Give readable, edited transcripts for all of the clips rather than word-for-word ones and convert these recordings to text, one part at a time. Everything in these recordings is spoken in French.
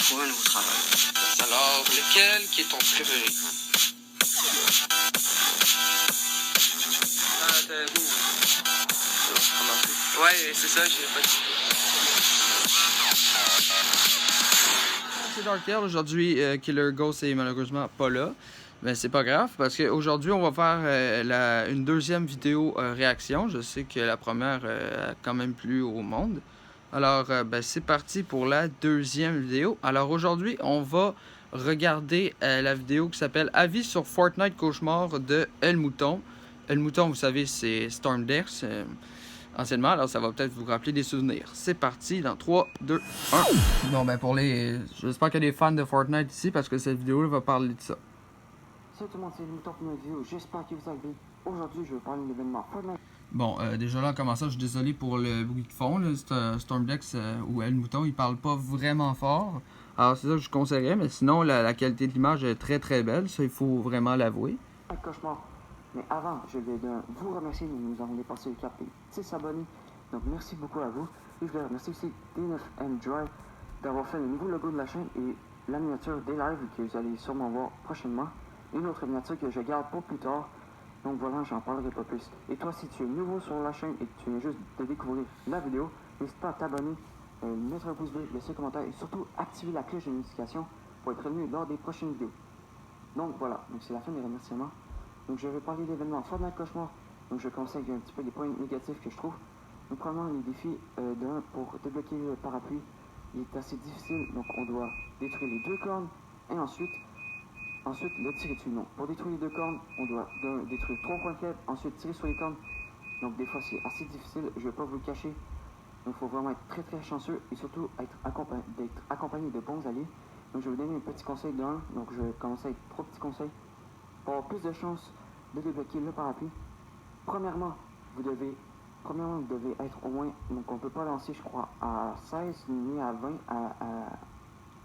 trouver un nouveau travail. Alors, lequel qui est ton préféré? Ouais, c'est ça, j'ai pas dit. C'est Darktail. Aujourd'hui, Killer Ghost est malheureusement pas là. Mais c'est pas grave parce qu'aujourd'hui, on va faire une deuxième vidéo réaction. Je sais que la première a quand même plu au monde. Alors, c'est parti pour la deuxième vidéo. Alors aujourd'hui, on va regarder la vidéo qui s'appelle Avis sur Fortnite Cauchemar de El Mouton. El Mouton, vous savez, c'est Stormdex anciennement. Alors, ça va peut-être vous rappeler des souvenirs. C'est parti dans 3, 2, 1. Bon, ben pour les... J'espère qu'il y a des fans de Fortnite ici parce que cette vidéo va parler de ça. Salut tout le monde, c'est Le Mouton pour une vidéo, j'espère que vous allez. Aujourd'hui, je vais parler de l'événement Fortnite. Bon, déjà là, en commençant, je suis désolé pour le bruit de fond. Stormdex ou El Mouton, il parle pas vraiment fort. Alors, c'est ça que je conseillerais, mais sinon, la qualité de l'image est très très belle. Ça, il faut vraiment l'avouer. Cauchemar. Mais avant, je vais vous remercier. Nous avons dépassé le cap des 10 abonnés. Donc, merci beaucoup à vous. Et je vais remercier aussi D9M Drive d'avoir fait le nouveau logo de la chaîne et la miniature des lives que vous allez sûrement voir prochainement. Une autre miniature que je garde pour plus tard. Donc voilà, j'en parlerai pas plus. Et toi, si tu es nouveau sur la chaîne et que tu viens juste de découvrir la vidéo, n'hésite pas à t'abonner, mettre un pouce bleu, laisser un commentaire et surtout activer la cloche de notification pour être prévenu lors des prochaines vidéos. Donc voilà, donc c'est la fin des remerciements. Donc je vais parler d'événements Fortnite Cauchemar. Donc je conseille un petit peu les points négatifs que je trouve. Donc premièrement, les défis pour débloquer le parapluie, il est assez difficile. Donc on doit détruire les 2 cornes et ensuite le tirer dessus. Non, pour détruire les 2 cornes, on doit détruire 3 points faibles, ensuite tirer sur les cornes. Donc des fois c'est assez difficile, je ne vais pas vous le cacher. Donc il faut vraiment être très très chanceux et surtout être accompagné de bons alliés. Donc je vais vous donner un petit conseil d'un. Donc je vais commencer avec 3 petits conseils. Pour avoir plus de chances de débloquer le parapluie, premièrement, vous devez être au moins, donc on ne peut pas lancer je crois à 16 ni à 20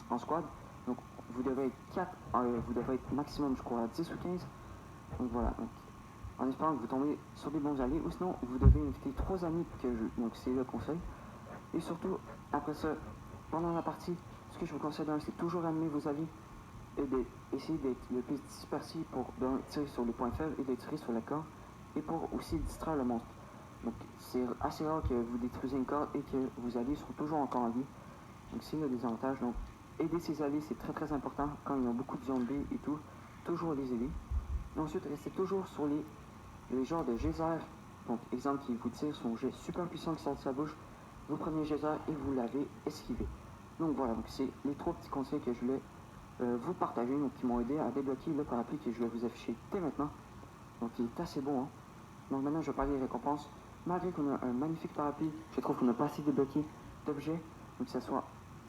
en squad. Donc vous devez être maximum je crois à 10 ou 15. Donc voilà, donc, en espérant que vous tombez sur des bons alliés, ou sinon vous devez inviter 3 amis donc c'est le conseil. Et surtout, après ça, pendant la partie, ce que je vous conseille c'est toujours amener vos alliés et d'essayer d'être le plus dispersé pour tirer sur les points faibles et de tirer sur le corps et pour aussi distraire le monstre. Donc c'est assez rare que vous détruisez une corde et que vos alliés sont toujours encore en vie. Donc c'est le désavantage. Donc aider ses alliés c'est très très important quand il y a beaucoup de zombies et tout. Toujours les aider. Et ensuite restez toujours sur les genres de geysers. Donc exemple qui vous tire son jet super puissant qui sort de sa bouche. Vous prenez le geyser et vous l'avez esquivé. Donc voilà, donc c'est les 3 petits conseils que je voulais vous partager, donc qui m'ont aidé à débloquer le parapluie que je vais vous afficher dès maintenant. Donc il est assez bon. Hein. Donc maintenant je vais parler des récompenses. Malgré qu'on a un magnifique parapluie, je trouve qu'on n'a pas assez débloqué d'objets. Donc que ce soit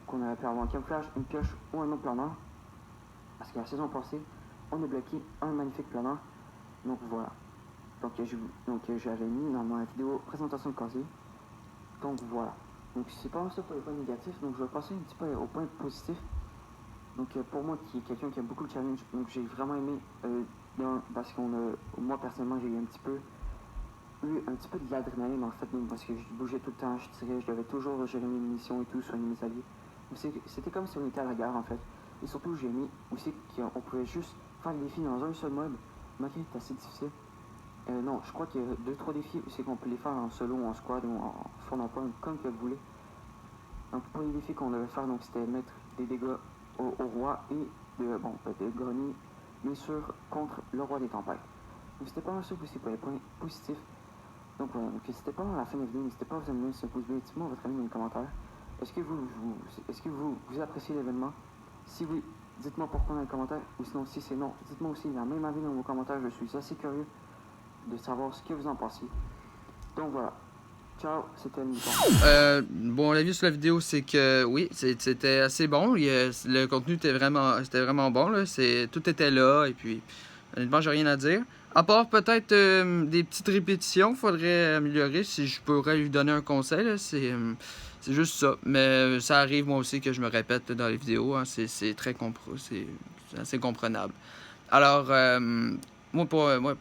qu'on aurait pu avoir un camouflage, une pioche ou un autre planeur. Parce que la saison passée, on a bloqué un magnifique planeur. Donc voilà. Donc j'avais mis dans ma vidéo présentation de casier. Donc voilà. Donc c'est pas ça pour les points négatifs. Donc je vais passer un petit peu aux points positifs. Donc pour moi qui est quelqu'un qui aime beaucoup le challenge, donc j'ai vraiment aimé parce moi personnellement j'ai eu un petit peu de l'adrénaline en fait, donc, parce que je bougeais tout le temps, je tirais, je devais toujours gérer mes munitions et tout, soigner mes alliés. C'était comme si on était à la gare en fait. Et surtout j'ai aimé aussi qu'on pouvait juste faire les défis dans un seul mode, malgré que c'est assez difficile. Non, je crois qu'il y a 2-3 défis aussi qu'on peut les faire en solo ou en squad ou en format point comme que vous voulez. Donc pour les défis qu'on devait faire, donc c'était mettre des dégâts au roi et de gagner bien sûr contre le roi des tempêtes. Donc c'était pas mal ça aussi pour les points positifs. Donc voilà, donc c'était pas mal à la fin de la vidéo, n'hésitez pas à vous amener ce pouce bleu, dites-moi votre avis dans les commentaires. Est-ce que vous appréciez l'événement? Si oui, dites-moi pourquoi dans les commentaires, ou sinon si c'est non, dites-moi aussi la même avis dans vos commentaires, je suis assez curieux de savoir ce que vous en pensez. Donc voilà. Ciao, c'était Le Mouton. Bon, l'avis sur la vidéo, c'est que oui, c'était assez bon. Le contenu était vraiment bon. Là. Tout était là. Et puis, honnêtement, j'ai rien à dire. À part peut-être des petites répétitions qu'il faudrait améliorer. Si je pourrais lui donner un conseil, c'est juste ça. Mais ça arrive moi aussi que je me répète dans les vidéos. Hein. C'est assez comprenable. Alors, moi,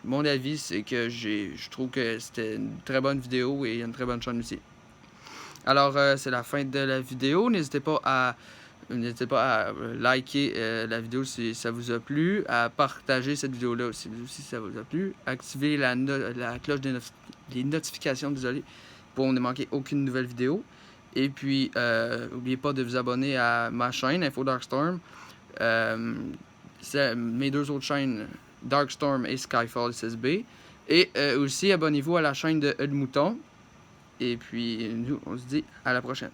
mon avis, c'est que je trouve que c'était une très bonne vidéo et une très bonne chaîne aussi. Alors, c'est la fin de la vidéo. N'hésitez pas à N'hésitez pas à liker la vidéo si ça vous a plu, à partager cette vidéo-là si ça vous a plu, activer la cloche des notifications, désolé, pour ne manquer aucune nouvelle vidéo. Et puis, n'oubliez pas de vous abonner à ma chaîne, Info Darkstorm, mes deux autres chaînes, Darkstorm et Skyfall SSB. Et aussi, abonnez-vous à la chaîne de Le Mouton. Et puis, nous, on se dit à la prochaine.